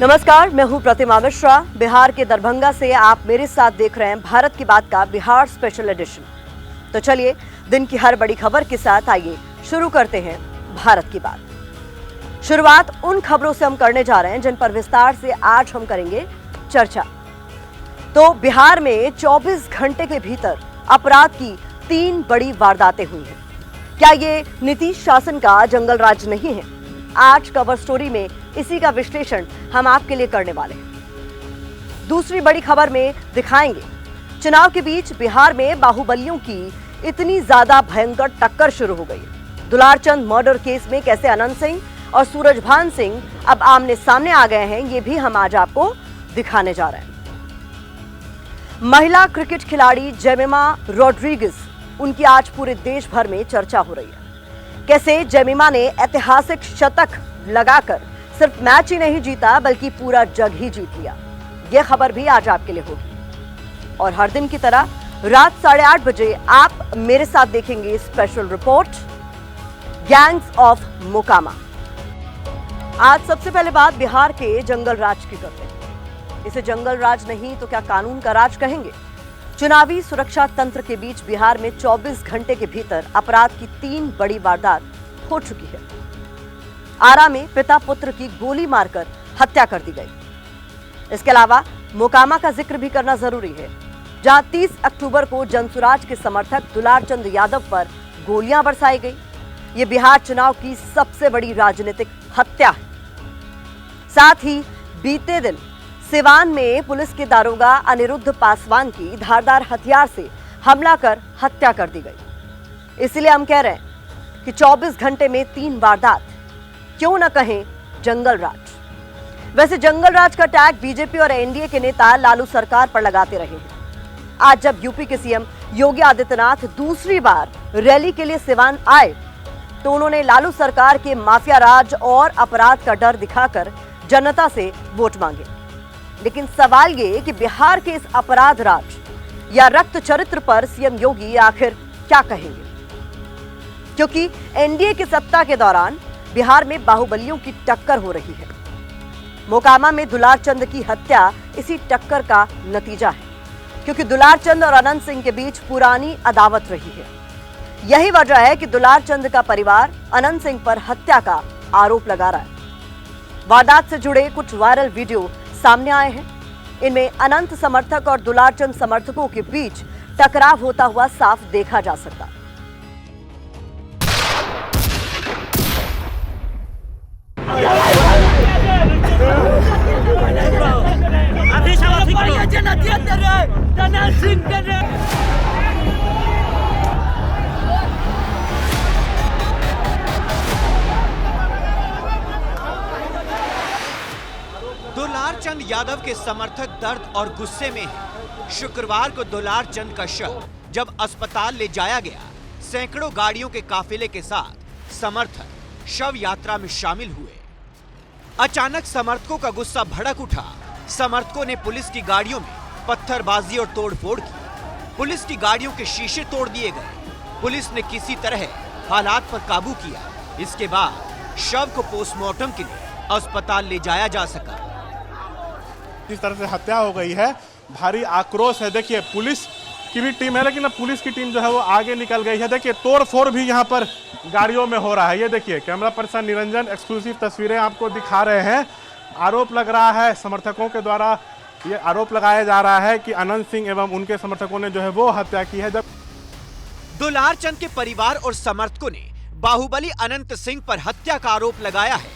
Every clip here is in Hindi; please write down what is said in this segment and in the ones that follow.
नमस्कार, मैं हूं प्रतिमा मिश्रा। बिहार के दरभंगा से आप मेरे साथ देख रहे हैं भारत की बात का बिहार स्पेशल एडिशन। तो चलिए दिन की हर बड़ी खबर के साथ आइए शुरू करते हैं भारत की बात। शुरुआत उन खबरों से हम करने जा रहे हैं जिन पर विस्तार से आज हम करेंगे चर्चा। तो बिहार में 24 घंटे के भीतर अपराध की 3 बड़ी वारदातें हुई हैं। क्या ये नीतीश शासन का जंगल राज नहीं है? आज कवर स्टोरी में इसी का विश्लेषण हम आपके लिए करने वाले हैं। दूसरी बड़ी खबर में दिखाएंगे चुनाव के बीच बिहार में बाहुबलियों की इतनी ज्यादा भयंकर टक्कर शुरू हो गई। दुलारचंद मर्डर केस में कैसे अनंत सिंह और सूरजभान सिंह अब आमने सामने आ गए हैं, ये भी हम आज आपको दिखाने जा रहे हैं। महिला क्रिकेट खिलाड़ी जेमिमा रोड्रिगेज, उनकी आज पूरे देश भर में चर्चा हो रही है। कैसे जेमिमा ने ऐतिहासिक शतक लगाकर सिर्फ मैच ही नहीं जीता बल्कि पूरा जग ही जीत लिया। यह खबर भी आज आपके लिए होगी। और हर दिन की तरह रात 8:30 बजे आप मेरे साथ देखेंगे special report gangs of Mokama. आज सबसे पहले बात बिहार के जंगल राज की करते हैं। इसे जंगल राज नहीं तो क्या कानून का राज कहेंगे? चुनावी सुरक्षा तंत्र के बीच बिहार में 24 घंटे के भीतर अपराध की 3 बड़ी वारदात हो चुकी है। आरा में पिता पुत्र की गोली मारकर हत्या कर दी गई। इसके अलावा मोकामा का जिक्र भी करना जरूरी है, जहां 30 अक्टूबर को जनसुराज के समर्थक दुलारचंद यादव पर गोलियां बरसाई गई। ये बिहार चुनाव की सबसे बड़ी राजनीतिक हत्या है। साथ ही बीते दिन सिवान में पुलिस के दारोगा अनिरुद्ध पासवान की धारदार हथियार से हमला कर हत्या कर दी गई। इसलिए हम कह रहे हैं कि 24 घंटे में 3 वारदात, क्यों न कहें जंगल राज। वैसे जंगल राज का टैग बीजेपी और एनडीए के नेता लालू सरकार पर लगाते रहे हैं। आज जब यूपी के सीएम योगी आदित्यनाथ दूसरी बार रैली के लिए सिवान आए तो उन्होंने लालू सरकार के माफिया राज और अपराध का डर दिखाकर जनता से वोट मांगे। लेकिन सवाल ये कि बिहार के इस अपराध राज या रक्त चरित्र पर सीएम योगी आखिर क्या कहेंगे? क्योंकि एनडीए की सत्ता के दौरान बिहार में बाहुबलियों की टक्कर हो रही है। मोकामा में दुलारचंद की हत्या इसी टक्कर का नतीजा है, क्योंकि दुलारचंद और अनंत सिंह के बीच पुरानी अदावत रही है। यही वजह है कि दुलारचंद का परिवार अनंत सिंह पर हत्या का आरोप लगा रहा है। वारदात से जुड़े कुछ वायरल वीडियो सामने आए हैं। इनमें अनंत समर्थक और दुलारचंद समर्थकों के बीच टकराव होता हुआ साफ देखा जा सकता। दुलारचंद यादव के समर्थक दर्द और गुस्से में हैं। शुक्रवार को दुलारचंद का शव जब अस्पताल ले जाया गया, सैकड़ों गाड़ियों के काफिले के साथ समर्थक शव यात्रा में शामिल हुए। अचानक समर्थकों का गुस्सा भड़क उठा। समर्थकों ने पुलिस की गाड़ियों में पत्थरबाजी और तोड़फोड़ की। पुलिस की गाड़ियों के शीशे तोड़ दिए गए। पुलिस ने किसी तरह हालात पर काबू किया। इसके बाद शव को पोस्टमार्टम के लिए अस्पताल ले जाया जा सका। इस तरह से हत्या हो गई है, भारी आक्रोश है। देखिए पुलिस की भी टीम है, लेकिन अब पुलिस की टीम जो है वो आगे निकल गई है। देखिए तोड़फोड़ भी यहाँ पर गाड़ियों में हो रहा है। ये देखिए कैमरा पर्सन निरंजन एक्सक्लूसिव तस्वीरें आपको दिखा रहे हैं। आरोप लग रहा है समर्थकों के द्वारा, ये आरोप लगाया जा रहा है कि अनंत सिंह एवं उनके समर्थकों ने जो है वो हत्या की है। जब दुलारचंद के परिवार और समर्थकों ने बाहुबली अनंत सिंह पर हत्या का आरोप लगाया है।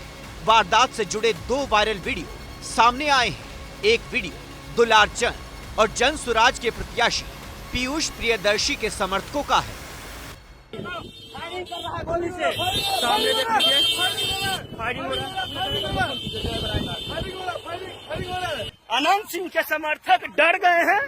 वारदात से जुड़े 2 वायरल वीडियो सामने आए हैं। एक वीडियो दुलारचंद और जनसुराज के प्रत्याशी पीयूष प्रियदर्शी के समर्थकों का है। अनंत सिंह के समर्थक डर गए हैं,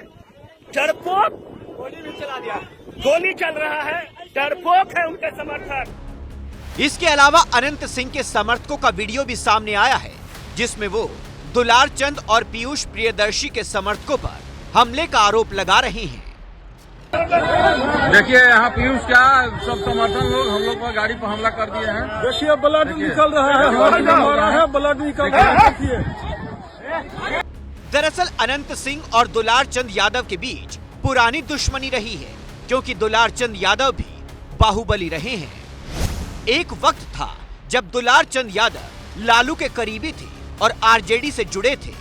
डरपोक गोली भी चला दिया, गोली चल रहा है, डरपोक है उनके समर्थक। इसके अलावा अनंत सिंह के समर्थकों का वीडियो भी सामने आया है, जिसमें वो दुलारचंद और पीयूष प्रियदर्शी के समर्थकों पर हमले का आरोप लगा रहे हैं। देखिए यहाँ पीयूष क्या सब समर्थन लोग हम लोग पर गाड़ी पर हमला कर दिए हैं। देखिए ब्लड निकल रहा है, ब्लड निकल रहा है। दरअसल अनंत सिंह और दुलार चंद यादव के बीच पुरानी दुश्मनी रही है, क्योंकि दुलार चंद यादव भी बाहुबली रहे हैं। एक वक्त था जब दुलार चंद यादव लालू के करीबी थे और आरजेडी से जुड़े थे।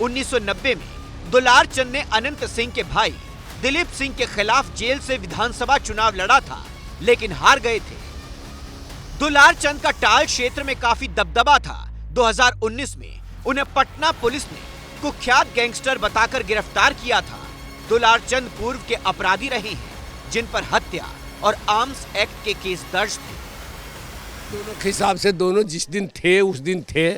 1990 में दुलार चंद ने अनंत सिंह के भाई दिलीप सिंह के खिलाफ जेल से विधानसभा चुनाव लड़ा था, लेकिन हार गए थे। दुलार चंद का टाल क्षेत्र में काफी दबदबा था। 2019 में उन्हें पटना पुलिस ने कुख्यात गैंगस्टर बताकर गिरफ्तार किया था। दुलार चंद पूर्व के अपराधी रहे हैं, जिन पर हत्या और आर्म्स एक्ट के केस दर्ज थे। दोनों के हिसाब से दोनों जिस दिन थे उस दिन थे।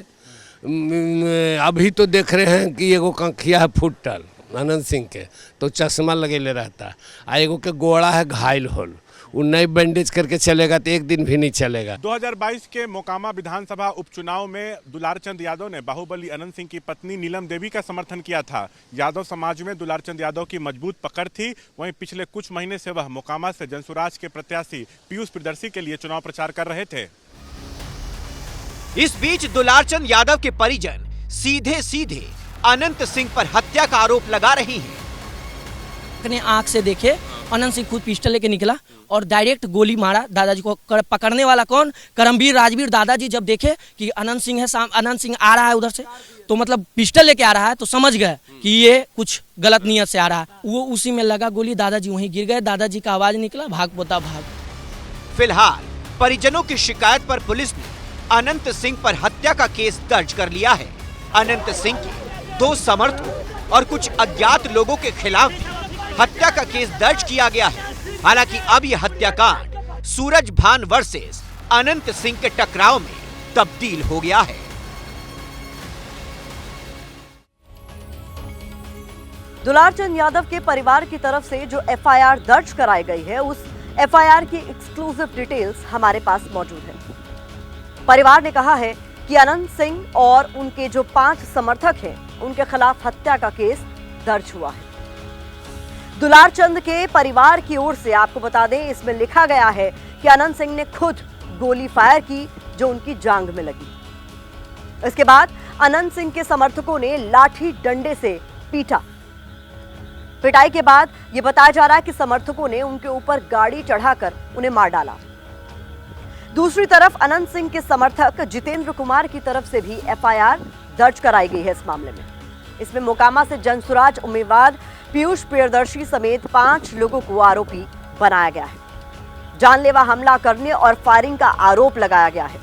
अभी तो देख रहे हैं कि एगो कंखिया है फुटल अनंत सिंह के, तो चश्मा लगेले रहता, आ एगो के गोड़ा है घायल होल, वो नई बैंडेज करके चलेगा तो एक दिन भी नहीं चलेगा। 2022 के मोकामा विधानसभा उपचुनाव में दुलारचंद यादव ने बाहुबली अनंत सिंह की पत्नी नीलम देवी का समर्थन किया था। यादव समाज में दुलारचंद यादव की मजबूत पकड़ थी। वहीं पिछले कुछ महीने से वह मोकामा से जनसुराज के प्रत्याशी पीयूष प्रियदर्शी के लिए चुनाव प्रचार कर रहे थे। इस बीच दुलारचंद यादव के परिजन सीधे सीधे अनंत सिंह पर हत्या का आरोप लगा रही हैं। अपने आंख से देखे अनंत सिंह खुद पिस्टल लेके निकला और डायरेक्ट गोली मारा। दादाजी को पकड़ने वाला कौन? करमवीर राजवीर। दादाजी जब देखे कि अनंत सिंह है, अनंत सिंह आ रहा है उधर से, तो मतलब पिस्टल लेके आ रहा है, तो समझ गए कि ये कुछ गलत नियत से आ रहा है। वो उसी में लगा गोली, दादाजी वहीं गिर गए। दादाजी का आवाज निकला, भाग पोता भाग। फिलहाल परिजनों की शिकायत पर पुलिस ने अनंत सिंह पर हत्या का केस दर्ज कर लिया है। अनंत सिंह के 2 समर्थकों और कुछ अज्ञात लोगों के खिलाफ भी हत्या का केस दर्ज किया गया है। हालांकि अब यह हत्याकांड सूरज भान वर्सेस अनंत सिंह के टकराव में तब्दील हो गया है। दुलारचंद यादव के परिवार की तरफ से जो एफआईआर दर्ज कराई गई है, उस एफआईआर की एक्सक्लूसिव डिटेल्स हमारे पास मौजूद है। परिवार ने कहा है कि अनंत सिंह और उनके जो 5 समर्थक हैं, उनके खिलाफ हत्या का केस दर्ज हुआ है। दुलारचंद के परिवार की ओर से आपको बता दें, इसमें लिखा गया है कि अनंत सिंह ने खुद गोली फायर की जो उनकी जांघ में लगी। इसके बाद अनंत सिंह के समर्थकों ने लाठी डंडे से पीटा। पिटाई के बाद यह बताया जा रहा है कि समर्थकों ने उनके ऊपर गाड़ी चढ़ाकर उन्हें मार डाला। दूसरी तरफ अनंत सिंह के समर्थक जितेंद्र कुमार की तरफ से भी एफआईआर दर्ज कराई गई है इस मामले में। इसमें मोकामा से जनसुराज उम्मीदवार पीयूष प्रियदर्शी समेत 5 लोगों को आरोपी बनाया गया है। जानलेवा हमला करने और फायरिंग का आरोप लगाया गया है।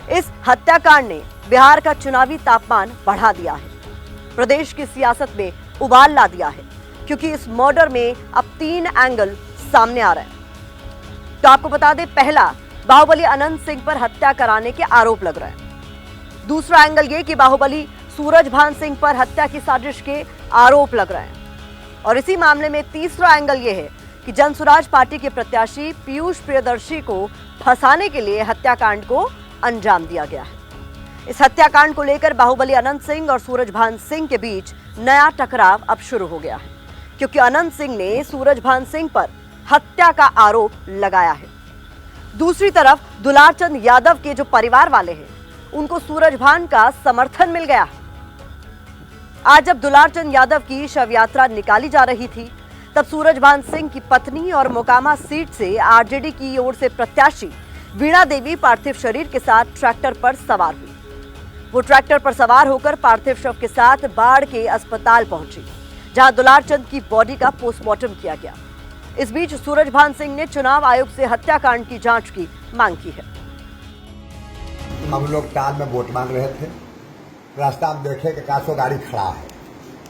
इस हत्याकांड ने बिहार का चुनावी तापमान बढ़ा दिया है, प्रदेश की सियासत में उबाल ला दिया है, क्योंकि इस मर्डर में अब 3 एंगल सामने आ रहे हैं। तो आपको बता दें, पहला, बाहुबली अनंत सिंह पर हत्या कराने के आरोप लग रहे हैं। दूसरा एंगल ये कि बाहुबली सूरज भान सिंह पर हत्या की साजिश के आरोप लग रहे हैं। और इसी मामले में तीसरा एंगल ये है कि जनसुराज पार्टी के प्रत्याशी पीयूष प्रियदर्शी को फंसाने के लिए हत्याकांड को अंजाम दिया गया है। इस हत्याकांड को लेकर बाहुबली अनंत सिंह और सूरज भान सिंह के बीच नया टकराव अब शुरू हो गया है, क्योंकि अनंत सिंह ने सूरज भान सिंह पर हत्या का आरोप लगाया है। दूसरी तरफ दुलारचंद यादव के जो परिवार वाले हैं, उनको सूरज भान का समर्थन मिल गया है। आज जब दुलारचंद यादव की शव यात्रा निकाली जा रही थी, तब सूरज भान सिंह की पत्नी और मोकामा सीट से आरजेडी की ओर से प्रत्याशी वीणा देवी पार्थिव शरीर के साथ ट्रैक्टर पर सवार हुई। वो ट्रैक्टर पर सवार होकर पार्थिव शव के साथ बाढ़ के अस्पताल पहुंची, जहां दुलारचंद की बॉडी का पोस्टमार्टम किया गया। इस बीच सूरज भान सिंह ने चुनाव आयोग से हत्याकांड की जांच की मांग की है। हम लोग टाल में वोट मांग रहे थे, रास्ता में देखे कि 400 गाड़ी खड़ा है,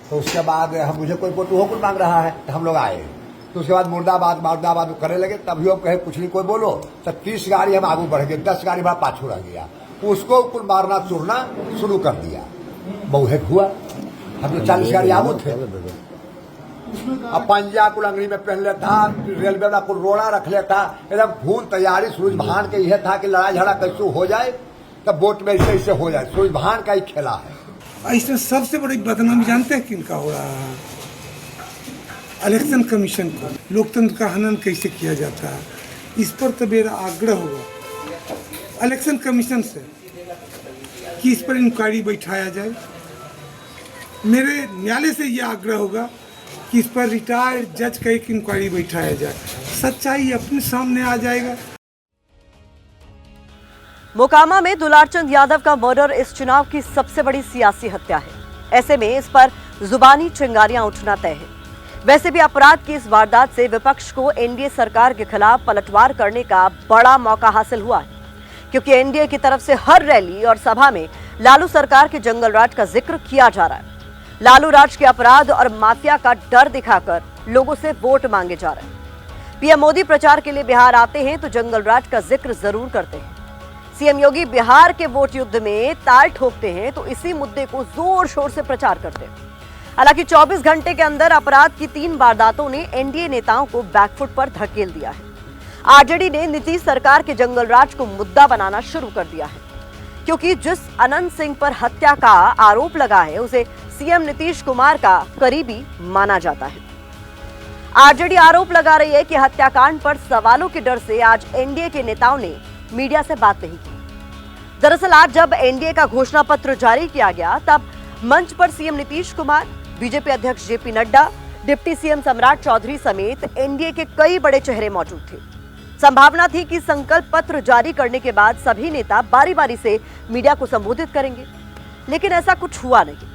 तो उसके बाद हम मुझे कोई वोट वो मांग रहा है, तो हम लोग आए। तो उसके बाद मुर्दाबाद करने लगे। तभी हम कहे कुछ नहीं कोई बोलो, तो 30 गाड़ी हम आगे बढ़ गए, 10 गाड़ी हमारा पाछू रह गया। उसको कुल मारना चूरना शुरू कर दिया। बहुहेट हुआ। हम तो 40 गाड़ी आगे थे। अब पंजा कुल अंगड़ी में पहन लेता, रेलवे वाला कुल रोड़ा रख लेता, एकदम भूल तैयारी। सूरज भान के यह था कि लड़ाई झगड़ा कैसे हो जाए, तब वोट में ऐसे हो जाए। सूरज भान का ही खेला है। इसमें सबसे बड़ी बदनामी जानते हैं किनका हो रहा है? इलेक्शन कमीशन को। लोकतंत्र का हनन कैसे किया जाता है, इस पर तो मेरा आग्रह होगा इलेक्शन कमीशन से कि इस पर इंक्वायरी बैठाया जाए मेरे न्यायालय से ये आग्रह होगा कि इस पर रिटायर्ड जज का एक इंक्वायरी बैठाया जाए, सच्चाई अपने सामने आ जाएगा। मोकामा में दुलारचंद यादव का मर्डर इस चुनाव की सबसे बड़ी सियासी हत्या है। ऐसे में इस पर जुबानी चिंगारियां उठना तय है। वैसे भी अपराध की इस वारदात से विपक्ष को एनडीए सरकार के खिलाफ पलटवार करने का बड़ा मौका हासिल हुआ है, क्योंकि एनडीए की तरफ से हर रैली और सभा में लालू सरकार के जंगल राज का जिक्र किया जा रहा है। लालू राज के अपराध और माफिया का डर दिखाकर लोगों से वोट मांगे जा रहे हैं। पीएम मोदी प्रचार के लिए बिहार आते हैं तो जंगल राज का जिक्र जरूर करते हैं। सीएम योगी बिहार के वोट युद्ध में ताल ठोकते हैं तो इसी मुद्दे को जोर शोर से प्रचार करते हैं। हालांकि 24 घंटे के अंदर अपराध की 3 वारदातों ने एनडीए नेताओं को बैकफुट पर धकेल दिया है। आरजेडी ने नीतीश सरकार के जंगल राज को मुद्दा बनाना शुरू कर दिया है, क्योंकि जिस अनंत सिंह पर हत्या का आरोप लगा है उसे सीएम नीतीश कुमार का करीबी माना जाता है। आरजेडी आरोप लगा रही है कि हत्याकांड पर सवालों के डर से आज एनडीए के नेताओं ने मीडिया से बात नहीं की। दरअसल आज जब एनडीए का घोषणा पत्र जारी किया गया तब मंच पर सीएम नीतीश कुमार, बीजेपी अध्यक्ष जेपी नड्डा, डिप्टी सीएम सम्राट चौधरी समेत एनडीए के कई बड़े चेहरे मौजूद थे। संभावना थी कि संकल्प पत्र जारी करने के बाद सभी नेता बारी बारी से मीडिया को संबोधित करेंगे, लेकिन ऐसा कुछ हुआ नहीं।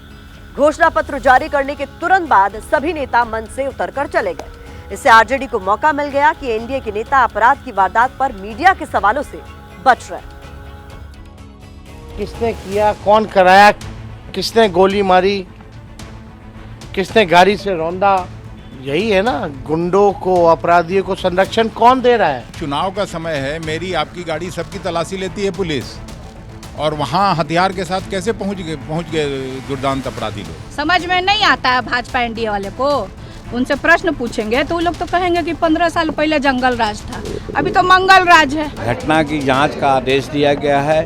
घोषणा पत्र जारी करने के तुरंत बाद सभी नेता मंच से उतरकर चले गए। इससे आरजेडी को मौका मिल गया कि एनडीए के नेता अपराध की वारदात पर मीडिया के सवालों से बच रहे। किसने किया, कौन कराया, किसने गोली मारी, किसने गाड़ी से रौंदा, यही है ना। गुंडों को, अपराधियों को संरक्षण कौन दे रहा है? चुनाव का समय है, मेरी आपकी गाड़ी सबकी तलाशी लेती है पुलिस, और वहाँ हथियार के साथ कैसे पहुँच गए दुर्दांत अपराधी लोग? समझ में नहीं आता है भाजपा एनडीए वाले को। उनसे प्रश्न पूछेंगे तो वो लोग तो कहेंगे कि 15 साल पहले जंगल राज था, अभी तो मंगल राज है। घटना की जांच का आदेश दिया गया है,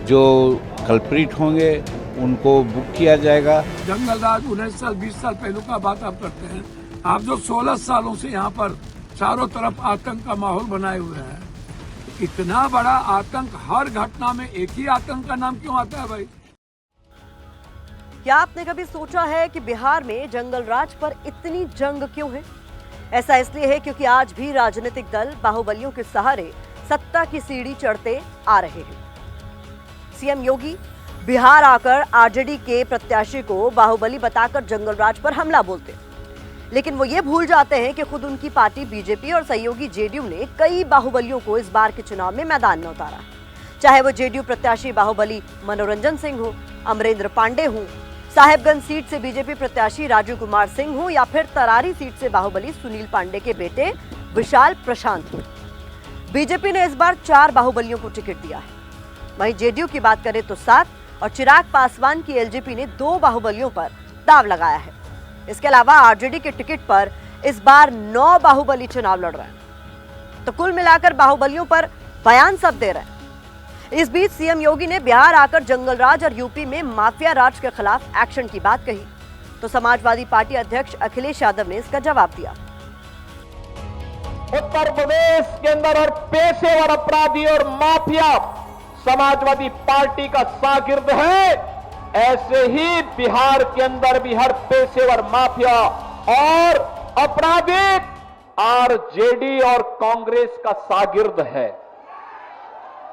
जो कल्प्रिट होंगे उनको बुक किया जाएगा। जंगल राज 19 साल 20 साल पहले का बात आप करते हैं, आप जो 16 सालों से यहाँ पर चारों तरफ आतंक का माहौल बनाए हुए हैं, इतना बड़ा आतंक, हर घटना में एक ही आतंक का नाम क्यों आता है भाई? क्या आपने कभी सोचा है कि बिहार में जंगल राज पर इतनी जंग क्यों है? ऐसा इसलिए है क्योंकि आज भी राजनीतिक दल बाहुबलियों के सहारे सत्ता की सीढ़ी चढ़ते आ रहे हैं। सीएम योगी बिहार आकर आरजेडी के प्रत्याशी को बाहुबली बताकर जंगल राज पर हमला बोलते, लेकिन वो ये भूल जाते हैं कि खुद उनकी पार्टी बीजेपी और सहयोगी जेडीयू ने कई बाहुबलियों को इस बार के चुनाव में मैदान में उतारा। चाहे वो जेडीयू प्रत्याशी बाहुबली मनोरंजन सिंह हो, अमरेंद्र पांडे हो, साहेबगंज सीट से बीजेपी प्रत्याशी राजू कुमार सिंह हो, या फिर तरारी सीट से बाहुबली सुनील पांडे के बेटे विशाल प्रशांत हो। बीजेपी ने इस बार 4 बाहुबलियों को टिकट दिया है। वहीं जेडीयू की बात करें तो 7 और चिराग पासवान की एलजेपी ने 2 बाहुबलियों पर दाव लगाया है। इसके अलावा आरजेडी के टिकट पर इस बार 9 बाहुबली चुनाव लड़ रहे हैं। तो कुल मिलाकर बाहुबलियों पर बयान सब दे रहे हैं। इस बीच सीएम योगी ने बिहार आकर जंगल राज और यूपी में माफिया राज के खिलाफ एक्शन की बात कही, तो समाजवादी पार्टी अध्यक्ष अखिलेश यादव ने इसका जवाब दिया। उत्तर प्रदेश के अंदर हर पेशेवर अपराधी और माफिया समाजवादी पार्टी का शागिर्द है, ऐसे ही बिहार के अंदर भी हर पेशेवर माफिया और अपराधी आरजेडी और कांग्रेस का शागिर्द है।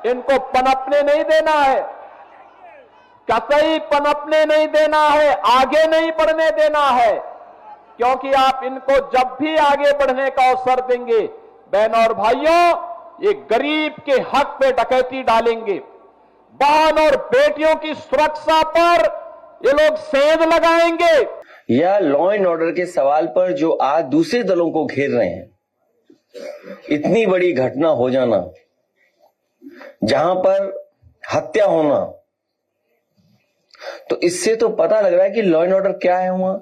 इनको पनपने नहीं देना है, कतई पनपने नहीं देना है, आगे नहीं बढ़ने देना है, क्योंकि आप इनको जब भी आगे बढ़ने का अवसर देंगे, बहनों और भाइयों, ये गरीब के हक पे डकैती डालेंगे। बहन और बेटियों की सुरक्षा पर ये लोग सेंध लगाएंगे। या लॉ एंड ऑर्डर के सवाल पर जो आज दूसरे दलों को घेर रहे हैं, इतनी बड़ी घटना हो जाना, जहां पर हत्या होना, तो इससे तो पता लग रहा है कि लॉ एंड ऑर्डर क्या है वहां,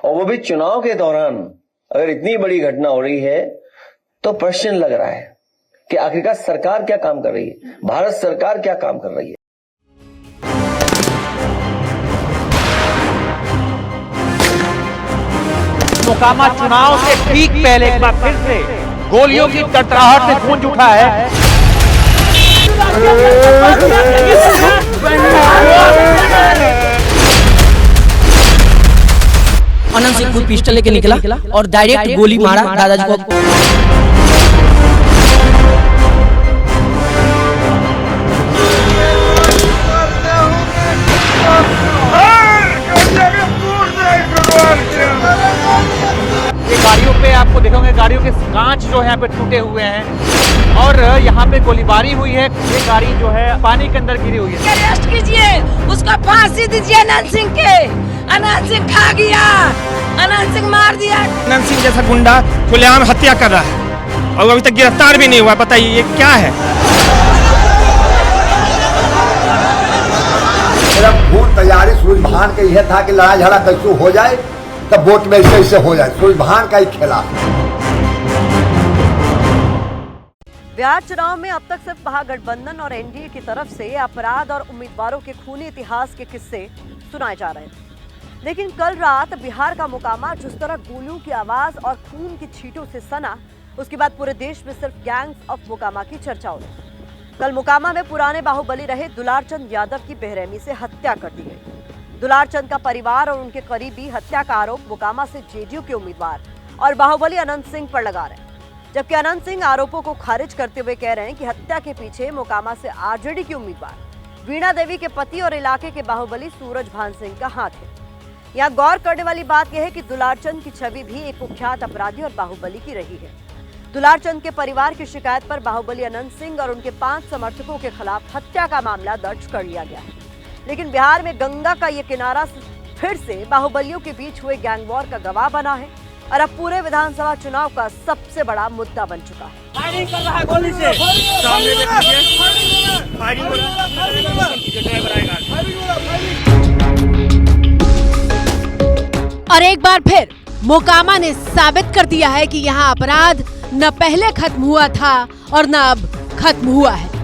और वो भी चुनाव के दौरान। अगर इतनी बड़ी घटना हो रही है तो प्रश्न लग रहा है कि आखिरकार सरकार क्या काम कर रही है, भारत सरकार क्या काम कर रही है। मोकामा चुनाव से ठीक पहले एक बार फिर से गोलियों की टकराहट से गूंज उठा है। अनंत सिंह खुद पिस्टल लेके निकला और डायरेक्ट गोली मारा दादाजी को। ये गाड़ियों पे आपको देखोगे गाड़ियों के कांच जो है यहाँ पे टूटे हुए हैं और यहाँ पे गोलीबारी हुई है। ये गाड़ी जो है पानी के अंदर गिरी हुई है। अरेस्ट कीजिए, उसका फांसी दीजिए अनंत सिंह के। अनंत सिंह खा गया, अनंत सिंह मार दिया। अनंत सिंह जैसा गुंडा खुलेआम हत्या कर रहा है और अभी तक गिरफ्तार भी नहीं हुआ। बताइए ये क्या है? मेरा पूर्ण तैयारी सूरजभान के यह था कि लड़ाई झगड़ा कैसे हो जाए, तब वोट में ऐसे हो जाए। सूरजभान का ही खेला। बिहार चुनाव में अब तक सिर्फ महागठबंधन और एनडीए की तरफ से अपराध और उम्मीदवारों के खूनी इतिहास के किस्से सुनाए जा रहे थे, लेकिन कल रात बिहार का मोकामा जिस तरह गोलियों की आवाज और खून की छींटों से सना, उसके बाद पूरे देश में सिर्फ गैंग्स ऑफ मोकामा की चर्चा हो रही। कल मोकामा में पुराने बाहुबली रहे दुलारचंद यादव की बेरहमी से हत्या कर दी गई। दुलारचंद का परिवार और उनके करीबी हत्या का आरोप मोकामा से जेडीयू के उम्मीदवार और बाहुबली अनंत सिंह पर लगा रहे हैं, जबकि अनंत सिंह आरोपों को खारिज करते हुए कह रहे हैं कि हत्या के पीछे मोकामा से आरजेडी की उम्मीदवार वीणा देवी के पति और इलाके के बाहुबली सूरजभान सिंह का हाथ है। यहाँ गौर करने वाली बात यह है कि दुलारचंद की छवि भी एक कुख्यात अपराधी और बाहुबली की रही है। दुलारचंद के परिवार की शिकायत पर बाहुबली अनंत सिंह और उनके 5 समर्थकों के खिलाफ हत्या का मामला दर्ज कर लिया गया है। लेकिन बिहार में गंगा का ये किनारा फिर से बाहुबलियों के बीच हुए गैंग वॉर का गवाह बना है और अब पूरे विधानसभा चुनाव का सबसे बड़ा मुद्दा बन चुका है। फायरिंग कर रहा है गोली से, सामने देखिए फायरिंग हो रहा है। और एक बार फिर मोकामा ने साबित कर दिया है कि यहाँ अपराध न पहले खत्म हुआ था और न अब खत्म हुआ है।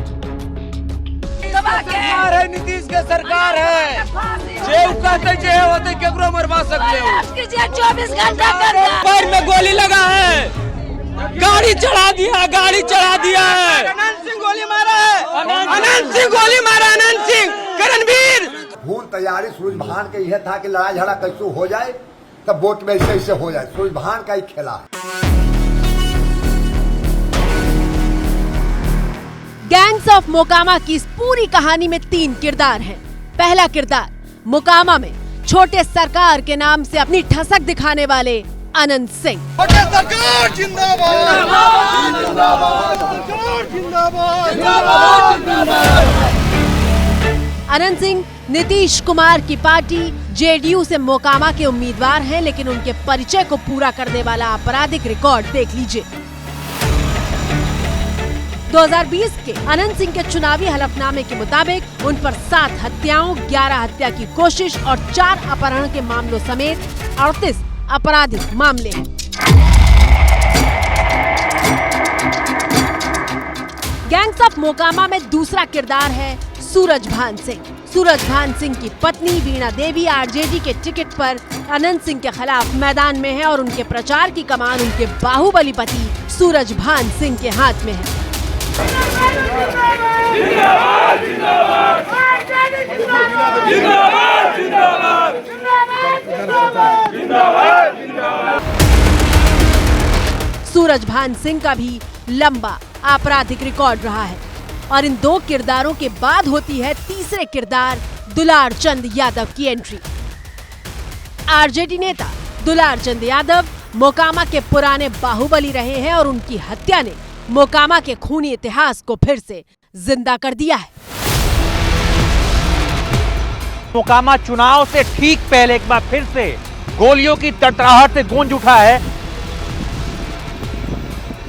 सरकार है, नीतीश के सरकार है। जेऊ कहते जे होते केकरो मरवा सकते हो। 24 घंटा पैर में गोली लगा है, गाड़ी चढ़ा दिया, गाड़ी चढ़ा दिया है। अनंत सिंह गोली मारा है, अनंत सिंह गोली मारा, अनंत सिंह करणवीर। पूर्ण तैयारी सूरजभान के यह था कि लड़ाई झगड़ा कैसे हो जाए, तब वोट में ऐसे हो जाए। सूरजभान का ही खेला। गैंग्स ऑफ मोकामा की इस पूरी कहानी में 3 किरदार हैं। पहला किरदार मोकामा में छोटे सरकार के नाम से अपनी ठसक दिखाने वाले अनंत सिंह। छोटे सरकार जिंदाबाद, अनंत सिंह नीतीश कुमार की पार्टी जेडीयू से मोकामा के उम्मीदवार हैं, लेकिन उनके परिचय को पूरा करने वाला आपराधिक रिकॉर्ड देख लीजिए। 2020 के अनंत सिंह के चुनावी हलफनामे के मुताबिक उन पर 7 हत्याओं, 11 हत्या की कोशिश और 4 अपहरण के मामलों समेत 38 आपराधिक मामले हैं। गैंग्स ऑफ मोकामा में दूसरा किरदार है सूरजभान सिंह। सूरजभान सिंह की पत्नी वीणा देवी आरजेडी के टिकट पर अनंत सिंह के खिलाफ मैदान में है और उनके प्रचार की कमान उनके बाहुबली पति सूरजभान सिंह के हाथ में है। सूरजभान सिंह का भी लंबा आपराधिक रिकॉर्ड रहा है और इन 2 किरदारों के बाद होती है तीसरे किरदार दुलारचंद यादव की एंट्री। आरजेडी नेता दुलारचंद यादव मोकामा के पुराने बाहुबली रहे हैं और उनकी हत्या ने मोकामा के खूनी इतिहास को फिर से जिंदा कर दिया है। मोकामा चुनाव से ठीक पहले एक बार फिर से गोलियों की तड़तड़ाहट से गूंज उठा है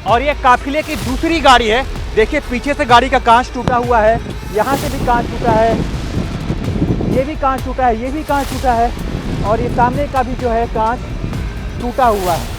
और ये काफिले की दूसरी गाड़ी है। देखिए पीछे से गाड़ी का कांच टूटा हुआ है, यहाँ से भी कांच टूटा है, ये भी कांच टूटा है, ये भी कांच टूटा है और ये सामने का भी जो है कांच टूटा हुआ है।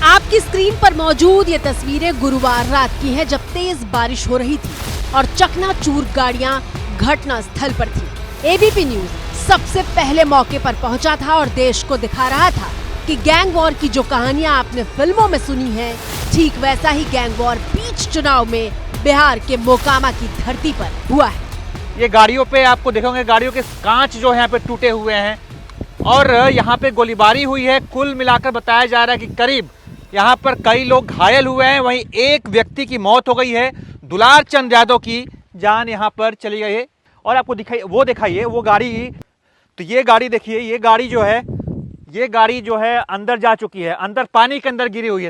आपकी स्क्रीन पर मौजूद ये तस्वीरें गुरुवार रात की हैं, जब तेज बारिश हो रही थी और चकनाचूर गाड़ियां घटना स्थल पर थी। एबीपी न्यूज सबसे पहले मौके पर पहुंचा था और देश को दिखा रहा था कि गैंग वॉर की जो कहानियां आपने फिल्मों में सुनी हैं, ठीक वैसा ही गैंग वॉर बीच चुनाव में बिहार के मोकामा की धरती पर हुआ है। ये गाड़ियों पे आपको देखोगे गाड़ियों के कांच जो है यहाँ पे टूटे हुए हैं और यहाँ पे गोलीबारी हुई है। कुल मिलाकर बताया जा रहा है कि करीब यहाँ पर कई लोग घायल हुए हैं, वहीं एक व्यक्ति की मौत हो गई है। दुलार चंद यादव की जान यहाँ पर चली गई है। और आपको दिखाइए वो गाड़ी, तो ये गाड़ी देखिए, ये गाड़ी जो है अंदर जा चुकी है, अंदर पानी के अंदर गिरी हुई है।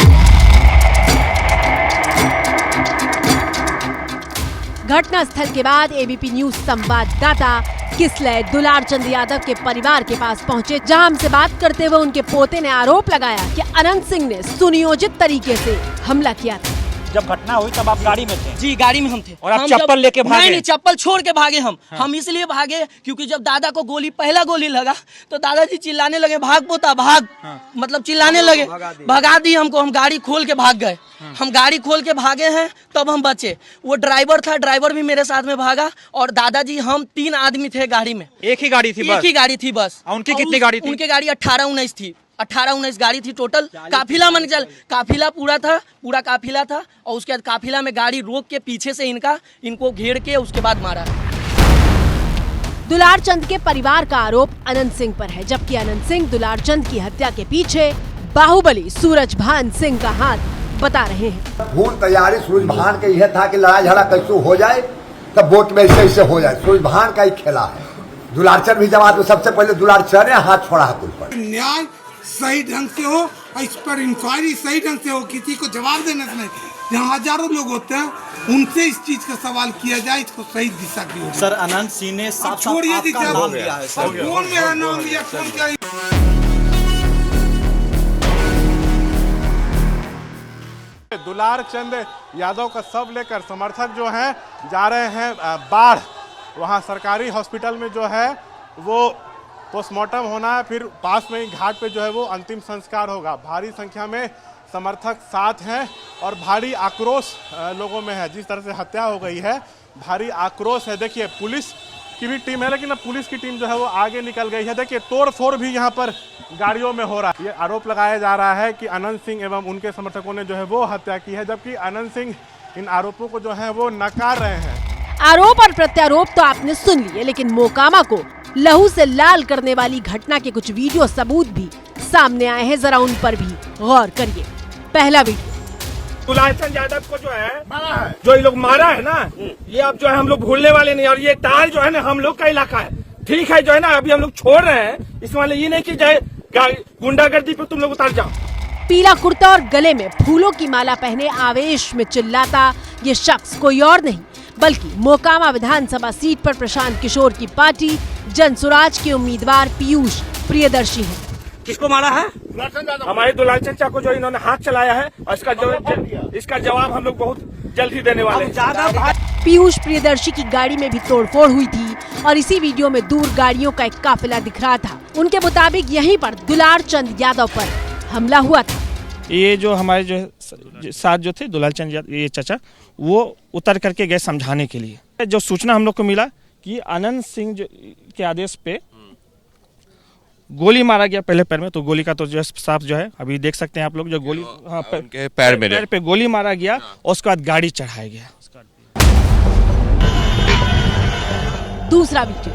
घटना स्थल के बाद एबीपी न्यूज संवाददाता किसलय दुलार चंद यादव के परिवार के पास पहुंचे, जहां हमसे बात करते हुए उनके पोते ने आरोप लगाया कि अनंत सिंह ने सुनियोजित तरीके से हमला किया था। जब घटना हुई तब आप गाड़ी में थे? जी गाड़ी में हम थे। और आप चप्पल लेके भागे? नहीं, चप्पल छोड़ के भागे हम। हाँ। हम इसलिए भागे क्योंकि जब दादा को पहला गोली लगा तो दादाजी चिल्लाने लगे, भाग पोता भाग। हाँ। मतलब चिल्लाने लगे, भगा दी हमको। हम गाड़ी खोल के भाग गए। हाँ। हम गाड़ी खोल के भागे हैं तब हम बचे। वो ड्राइवर था, ड्राइवर भी मेरे साथ में भागा और दादाजी हम 3 आदमी थे गाड़ी में। एक ही गाड़ी थी बस? एक ही गाड़ी थी बस। उनकी कितनी गाड़ी थी? उनकी गाड़ी 18-19 थी। 18-19 गाड़ी थी टोटल। काफिला मन चल, काफिला पूरा काफिला था। और उसके बाद काफिला में गाड़ी रोक के पीछे से इनको घेर के उसके बाद मारा। दुलार चंद के परिवार का आरोप अनंत सिंह पर है, जबकि अनंत सिंह दुलार चंद की हत्या के पीछे बाहुबली सूरजभान सिंह का हाथ बता रहे हैं। पूर्ण तैयारी सूरजभान के यह था कि लड़ाई झगड़ा कैसे हो जाए, तब वोट में ऐसे हो जाए। सूरजभान का ही खेला है। दुलारचंद भी जब तो सबसे पहले दुलारचंद ने हाथ छोड़ा है पुल पर। न्याय सही ढंग से हो और इस पर इंक्वायरी सही ढंग से हो, किसी को जवाब देने से नहीं। जहाँ हजारों लोग होते हैं उनसे इस चीज का सवाल किया जाए, इसको सही दिशा की हो। सर अनंत सिंह ने छोड़िए नाम लिया है, कौन मेरा नाम लिया, कौन क्या। दुलार चंद यादव का शव लेकर समर्थक जो हैं जा रहे हैं बाढ़। वहाँ सरकारी हॉस्पिटल में जो है वो पोस्टमार्टम होना है, फिर पास में ही घाट पे जो है वो अंतिम संस्कार होगा। भारी संख्या में समर्थक साथ हैं और भारी आक्रोश लोगों में है। जिस तरह से हत्या हो गई है, भारी आक्रोश है। देखिए पुलिस की भी टीम है, लेकिन अब पुलिस की टीम जो है वो आगे निकल गई है। देखिए तोड़ फोड़ भी यहाँ पर गाड़ियों में हो रहा है। ये आरोप लगाया जा रहा है कि अनंत सिंह एवं उनके समर्थकों ने जो है वो हत्या की है, जबकि अनंत सिंह इन आरोपों को जो है वो नकार रहे हैं। आरोप और प्रत्यारोप तो आपने सुन लिए, लेकिन मोकामा को लहू से लाल करने वाली घटना के कुछ वीडियो सबूत भी सामने आए हैं। जरा उन पर भी गौर करिए। पहला वीडियो, दुलार चंद यादव को जो है जो ये लोग मारा है ना, ये अब जो है हम लोग भूलने वाले नहीं। और ये ताल जो है ना हम लोग का इलाका है, ठीक है जो है ना, अभी हम लोग छोड़ रहे हैं। इसमें ये नहीं कि जाए गुंडागर्दी पे तुम लोग उतर जाओ। पीला कुर्ता और गले में फूलों की माला पहने आवेश में चिल्लाता ये शख्स कोई और नहीं बल्कि मोकामा विधानसभा सीट पर प्रशांत किशोर की पार्टी जनसुराज के उम्मीदवार पीयूष प्रियदर्शी हैं। किसको मारा है? हमारे दुलार चंद को जो इन्होंने हाथ चलाया है, और इसका जवाब हम लोग बहुत जल्द ही देने वाले हैं। पीयूष प्रियदर्शी की गाड़ी में भी तोड़फोड़ हुई थी और इसी वीडियो में दूर गाड़ियों का एक काफिला दिख रहा था। उनके मुताबिक यहीं पर दुलार चंद यादव पर हमला हुआ था। ये जो हमारे जो साथ जो थे दुलार चंद ये चाचा, वो उतर करके गए समझाने के लिए। जो सूचना हम लोग को मिला कि अनंत सिंह के आदेश पे गोली मारा गया पहले पैर में, तो गोली का तो जो साफ जो है अभी देख सकते हैं आप लोग, जो गोली पैर पे गोली मारा गया और उसके बाद गाड़ी चढ़ाया गया। दूसरा वीडियो,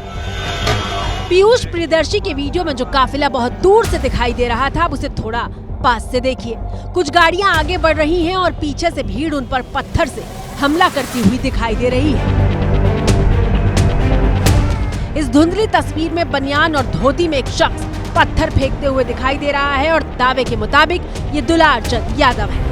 पीयूष प्रियदर्शी के वीडियो में जो काफिला बहुत दूर से दिखाई दे रहा था, अब उसे थोड़ा पास से देखिए। कुछ गाड़ियां आगे बढ़ रही हैं और पीछे से भीड़ उन पर पत्थर से हमला करती हुई दिखाई दे रही है। इस धुंधली तस्वीर में बनियान और धोती में एक शख्स पत्थर फेंकते हुए दिखाई दे रहा है और दावे के मुताबिक ये दुलार चंद यादव है।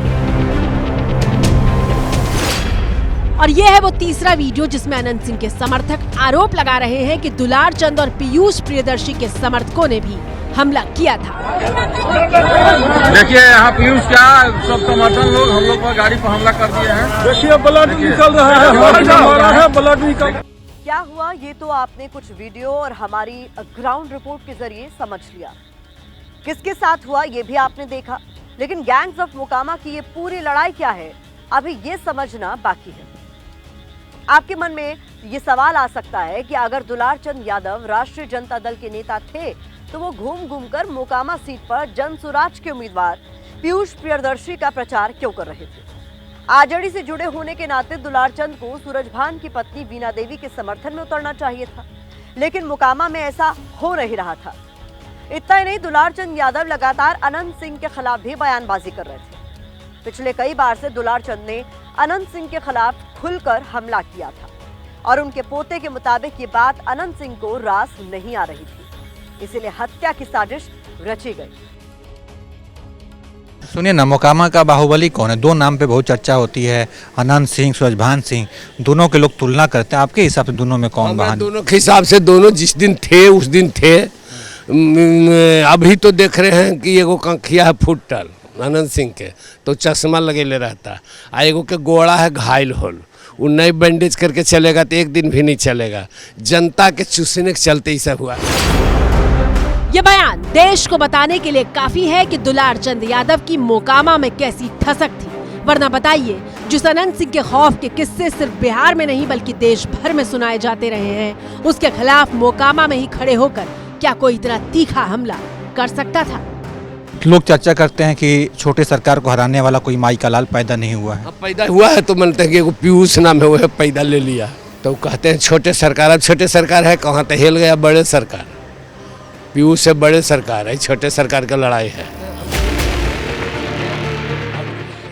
और ये है वो तीसरा वीडियो जिसमें अनंत सिंह के समर्थक आरोप लगा रहे हैं कि दुलार चंद और पीयूष प्रियदर्शी के समर्थकों ने भी हमला किया था। देखिए यहाँ पीयूष क्या सब समर्थन लोग हम लोग पर गाड़ी पर हमला कर दिए हैं। देखिए ब्लड निकल रहा है, ब्लड निकल। क्या हुआ ये तो आपने कुछ वीडियो और हमारी ग्राउंड रिपोर्ट के जरिए समझ लिया। किसके साथ हुआ ये भी आपने देखा, लेकिन गैंग्स ऑफ मोकामा की ये पूरी लड़ाई क्या है, अभी ये समझना बाकी है। आपके मन में ये सवाल आ सकता है कि अगर दुलार चंद यादव राष्ट्रीय जनता दल के नेता थे तो वो घूम घूम कर मोकामा सीट पर जनसुराज के उम्मीदवार पीयूष प्रियदर्शी का प्रचार क्यों कर रहे थे। आजड़ी से जुड़े होने के नाते दुलार चंद को सूरजभान की पत्नी वीणा देवी के समर्थन में उतरना चाहिए था, लेकिन मोकामा में ऐसा हो नहीं रहा था। इतना ही नहीं, दुलार चंद यादव लगातार अनंत सिंह के खिलाफ भी बयानबाजी कर रहे थे। पिछले कई बार से दुलार चंद ने अनंत सिंह के खिलाफ खुलकर हमला किया था और उनके पोते के मुताबिक ये बात अनंत सिंह को रास नहीं आ रही थी, इसीलिए हत्या की साजिश रची गई। सुनिए ना, मोकामा का बाहुबली कौन है? दो नाम पे बहुत चर्चा होती है, अनंत सिंह, सूरजभान सिंह, दोनों के लोग तुलना करते हैं। आपके हिसाब से दोनों में कौन महान? दोनों के हिसाब से दोनों जिस दिन थे उस दिन थे। अभी तो देख रहे हैं कि एगो कंखिया है फुटल अनंत सिंह के, तो चश्मा लगेले रहता, आ एगो के गोड़ा है घायल होल, वो नई बैंडेज करके चलेगा तो एक दिन भी नहीं चलेगा। जनता के चूसने के चलते ही सब हुआ। ये बयान देश को बताने के लिए काफी है कि दुलार चंद यादव की मोकामा में कैसी ठसक थी। वरना बताइए, जिस अनंत सिंह के खौफ के किस्से सिर्फ बिहार में नहीं बल्कि देश भर में सुनाए जाते रहे हैं, उसके खिलाफ मोकामा में ही खड़े होकर क्या कोई इतना तीखा हमला कर सकता था? लोग चर्चा करते हैं कि छोटे सरकार को हराने वाला कोई माई का लाल पैदा नहीं हुआ है। अब पैदा हुआ है तो मानते हैं कि एगो पीयूष नाम है, वह पैदा ले लिया, तो कहते हैं छोटे सरकार। अब छोटे सरकार है कहाँ, तो हिल गया बड़े सरकार। पीयूष से बड़े सरकार है, छोटे सरकार का लड़ाई है।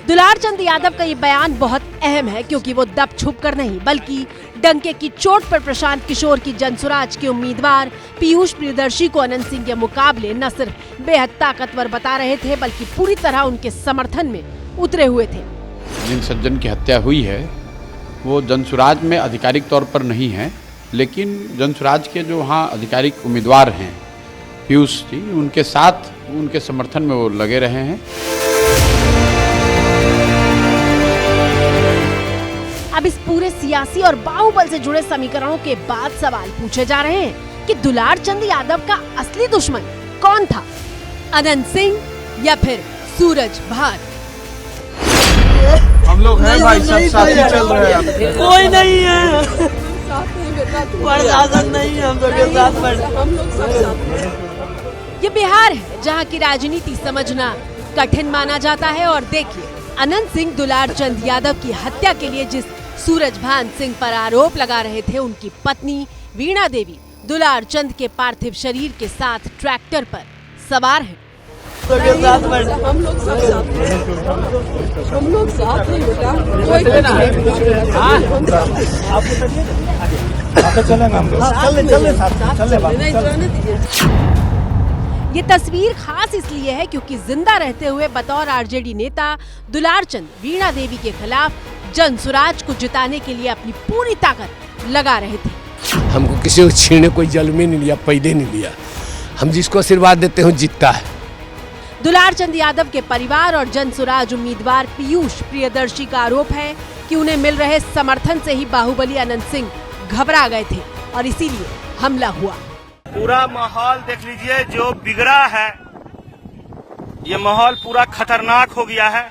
दुलार चंद यादव का ये बयान बहुत अहम है क्योंकि वो दब छुप कर नहीं बल्कि डंके की चोट पर प्रशांत किशोर की जनसुराज के उम्मीदवार पीयूष प्रियदर्शी को अनंत सिंह के मुकाबले न सिर्फ बेहद ताकतवर बता रहे थे बल्कि पूरी तरह उनके समर्थन में उतरे हुए थे। जिन सज्जन की हत्या हुई है वो जनसुराज में आधिकारिक तौर पर नहीं है, लेकिन जनसुराज के जो वहाँ आधिकारिक उम्मीदवार हैं पीयूष जी, उनके साथ उनके समर्थन में वो लगे रहे हैं। अब इस पूरे सियासी और बाहुबल से जुड़े समीकरणों के बाद सवाल पूछे जा रहे हैं कि दुलार चंद यादव का असली दुश्मन कौन था, अनंत सिंह या फिर सूरजभान? हम लोग हैं भाई, सब साथ ही चल रहे हैं। कोई नहीं है, प्रशासन नहीं है, हम लोग के साथ। ये बिहार है जहाँ की राजनीति समझना कठिन माना जाता है और देखिए, अनंत सिंह दुलार चंद यादव की हत्या के लिए जिस सूरजभान सिंह पर आरोप लगा रहे थे, उनकी पत्नी वीणा देवी दुलार चंद के पार्थिव शरीर के साथ ट्रैक्टर पर सवार है। हम लोग साथ हैं बेटा, ये तस्वीर खास इसलिए है क्योंकि जिंदा रहते हुए बतौर आरजेडी नेता दुलार चंद वीणा देवी के खिलाफ जनसुराज को जिताने के लिए अपनी पूरी ताकत लगा रहे थे। हमको किसी को छीनने कोई जन्म नहीं लिया, पैदे नहीं लिया। हम जिसको आशीर्वाद देते हैं जीतता है। दुलार चंद यादव के परिवार और जनसुराज उम्मीदवार पीयूष प्रियदर्शी का आरोप है कि उन्हें मिल रहे समर्थन से ही बाहुबली अनंत सिंह घबरा गए थे और इसीलिए हमला हुआ। पूरा माहौल देख लीजिए जो बिगड़ा है, ये माहौल पूरा खतरनाक हो गया है।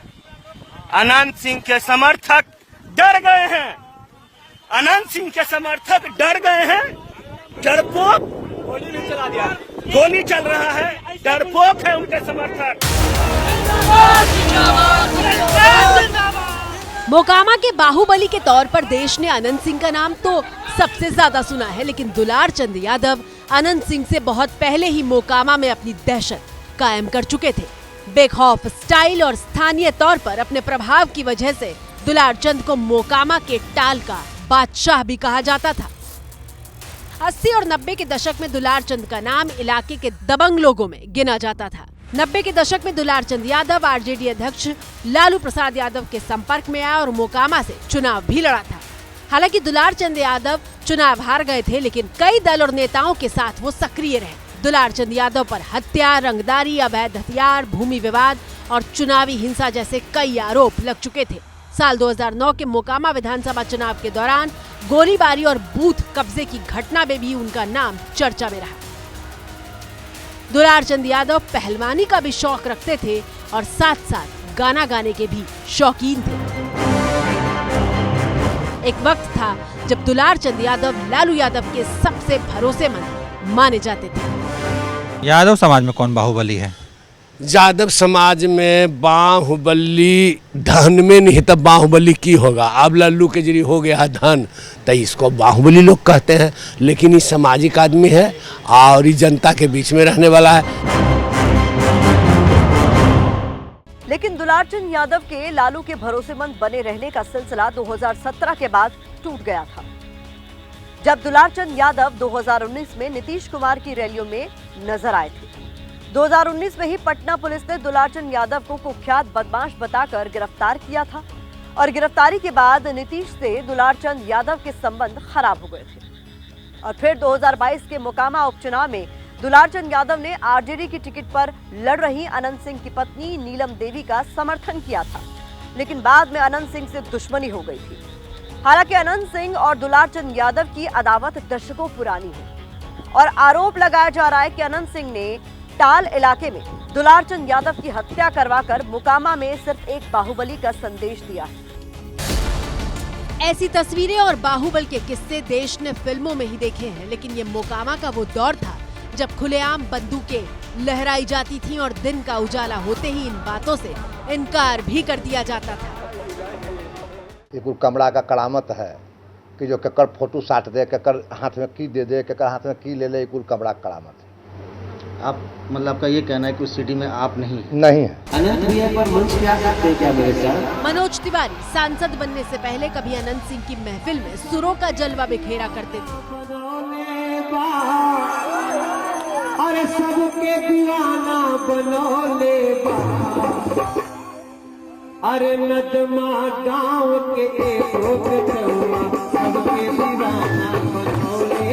अनंत सिंह के समर्थक डर गए हैं, अनंत सिंह के समर्थक डर गए हैं। डरपोक गोली भी चला दिया, गोली चल रहा है, डरपोक है उनके समर्थक। मोकामा के बाहुबली के तौर पर देश ने अनंत सिंह का नाम तो सबसे ज्यादा सुना है, लेकिन दुलार चंद यादव अनंत सिंह से बहुत पहले ही मोकामा में अपनी दहशत कायम कर चुके थे। बेखौफ स्टाइल और स्थानीय तौर पर अपने प्रभाव की वजह से दुलार चंद को मोकामा के टाल का बादशाह भी कहा जाता था। 80 और 90 के दशक में दुलार चंद का नाम इलाके के दबंग लोगों में गिना जाता था। 90 के दशक में दुलार चंद यादव आरजेडी अध्यक्ष लालू प्रसाद यादव के संपर्क में आया और मोकामा से चुनाव भी लड़ा था। हालांकि दुलार चंद यादव चुनाव हार गए थे, लेकिन कई दल और नेताओं के साथ वो सक्रिय रहे। दुलार चंद यादव पर हत्या, रंगदारी, अवैध हथियार, भूमि विवाद और चुनावी हिंसा जैसे कई आरोप लग चुके थे। साल 2009 के मोकामा विधानसभा चुनाव के दौरान गोलीबारी और बूथ कब्जे की घटना में भी उनका नाम चर्चा में रहा। दुलार चंद यादव पहलवानी का भी शौक रखते थे और साथ साथ गाना गाने के भी शौकीन थे। एक वक्त था जब दुलार चंद यादव लालू यादव के सबसे भरोसेमंद माने जाते थे। यादव समाज में कौन बाहुबली है? यादव समाज में बाहुबली धन में नहीं तब बाहुबली की होगा। अब लल्लू के जरिए हो गया धन तो इसको बाहुबली लोग कहते हैं, लेकिन ये सामाजिक आदमी है और ये जनता के बीच में रहने वाला है। लेकिन दुलारचंद यादव के लालू के भरोसेमंद बने रहने का सिलसिला 2017 के बाद टूट गया था, जब दुलारचंद यादव 2019 में नीतीश कुमार की रैलियों में नजर आए थे। 2019 में ही पटना पुलिस ने दुलारचंद यादव को कुख्यात बदमाश बताकर गिरफ्तार किया था और गिरफ्तारी के बाद नीतीश से दुलारचंद यादव के संबंध खराब हो गए थे। और फिर 2022 के मोकामा उपचुनाव में दुलारचंद यादव ने आरजेडी की टिकट पर लड़ रही अनंत सिंह की पत्नी नीलम देवी का समर्थन किया था, लेकिन बाद में अनंत सिंह से दुश्मनी हो गई थी। हालांकि अनंत सिंह और दुलारचंद यादव की अदावत दशकों पुरानी है और आरोप लगाया जा रहा है कि अनंत सिंह ने टाल इलाके में दुलारचंद यादव की हत्या करवाकर मोकामा में सिर्फ एक बाहुबली का संदेश दिया है। ऐसी तस्वीरें और बाहुबल के किस्से देश ने फिल्मों में ही देखे हैं, लेकिन ये मोकामा का वो दौर था जब खुलेआम बंदूकें लहराई जाती थीं और दिन का उजाला होते ही इन बातों से इनकार भी कर दिया जाता था। ये कुल कमरा का करामत है कि जो केकर फोटो साट दे, केकर हाथ में की दे दे, केकर हाथ में की ले ले, कुल कमरा का करामत है। आप मतलब आपका ये कहना है कि उस सिटी में आप नहीं है। अनंत भैया पर मंच पे आ सकते हैं क्या मेरे साथ? मनोज तिवारी सांसद बनने से पहले कभी अनंत सिंह की महफिल में सुरों का जलवा बिखेरा करते थे। अरे सबके दीवाना बनोले अरे नदमा गाँव के एक सबके दीवाना बनोले।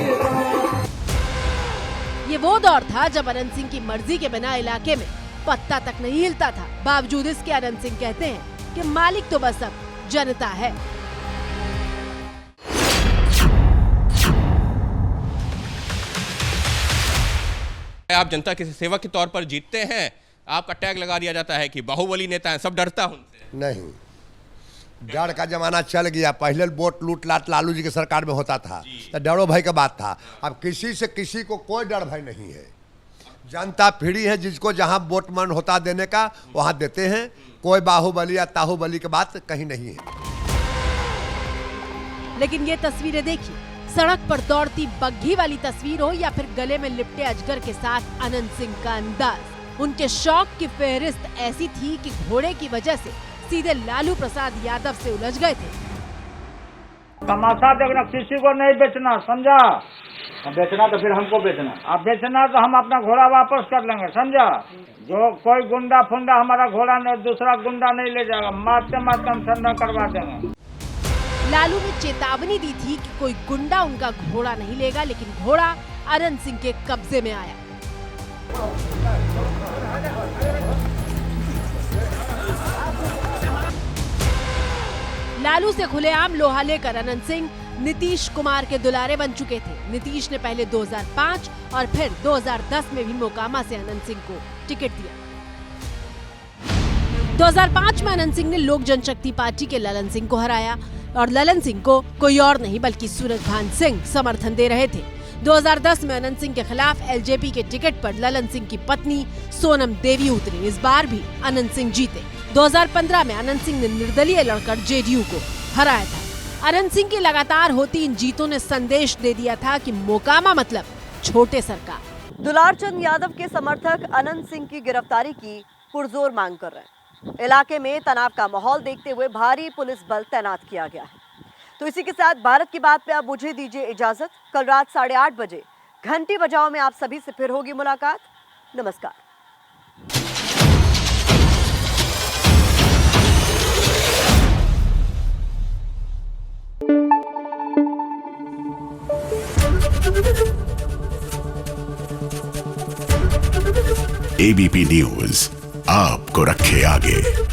ये वो दौर था जब अनंत सिंह की मर्जी के बिना इलाके में पत्ता तक नहीं हिलता था। बावजूद इसके अनंत सिंह कहते हैं कि मालिक तो बस अब जनता है। आप जनता के सेवक के तौर पर जीतते हैं, आपका टैग लगा दिया जाता है कि बाहुबली नेता हैं, सब डरता है उनसे। नहीं, डर का जमाना चल गया। पहले वोट लूट लाट लालू जी की सरकार में होता था तो डरो भय का बात था। अब किसी से किसी को कोई डर भय नहीं है। जनता फ्री है, जिसको जहां वोट मन होता देने का वहां देते हैं। कोई बाहुबली या ताहुबली की बात कहीं नहीं है। लेकिन ये तस्वीरें देखिए, सड़क पर दौड़ती बग्घी वाली तस्वीर हो या फिर गले में लिपटे अजगर के साथ अनंत सिंह का अंदाज, उनके शौक की फहरिस्त ऐसी थी कि घोड़े की वजह से सीधे लालू प्रसाद यादव से उलझ गए थे। तमाशा देखना, किसी को नहीं बेचना, समझा? बेचना तो फिर हमको बेचना, अब बेचना तो हम अपना घोड़ा वापस कर लेंगे, समझा? जो कोई गुंडा फुंडा हमारा घोड़ा नहीं, दूसरा गुंडा नहीं ले जाएगा, मारते मारते हम ठंडा करवा देंगे। लालू ने चेतावनी दी थी कि कोई गुंडा उनका घोड़ा नहीं लेगा, लेकिन घोड़ा अनंत सिंह के कब्जे में आया। लालू से खुलेआम लोहा लेकर अनंत सिंह नीतीश कुमार के दुलारे बन चुके थे। नीतीश ने पहले 2005 और फिर 2010 में भी मोकामा से अनंत सिंह को टिकट दिया। 2005 में अनंत सिंह ने लोक जनशक्ति पार्टी के ललन सिंह को हराया और ललन सिंह को कोई और नहीं बल्कि सूरजभान सिंह समर्थन दे रहे थे। 2010 में अनंत सिंह के खिलाफ एलजेपी के टिकट पर ललन सिंह की पत्नी सोनम देवी उतरी। इस बार भी अनंत सिंह जीते। 2015 में अनंत सिंह ने निर्दलीय लड़कर जेडीयू को हराया था। अनंत सिंह की लगातार होती इन जीतों ने संदेश दे दिया था कि मोकामा मतलब छोटे सरकार। दुलारचंद यादव के समर्थक अनंत सिंह की गिरफ्तारी की पुरजोर मांग कर रहे हैं। इलाके में तनाव का माहौल देखते हुए भारी पुलिस बल तैनात किया गया है। तो इसी के साथ भारत की बात पे अब मुझे दीजिए इजाजत। कल रात 8:30 बजे घंटी बजाओ में आप सभी से फिर होगी मुलाकात। नमस्कार। एबीपी न्यूज आपको रखे आगे।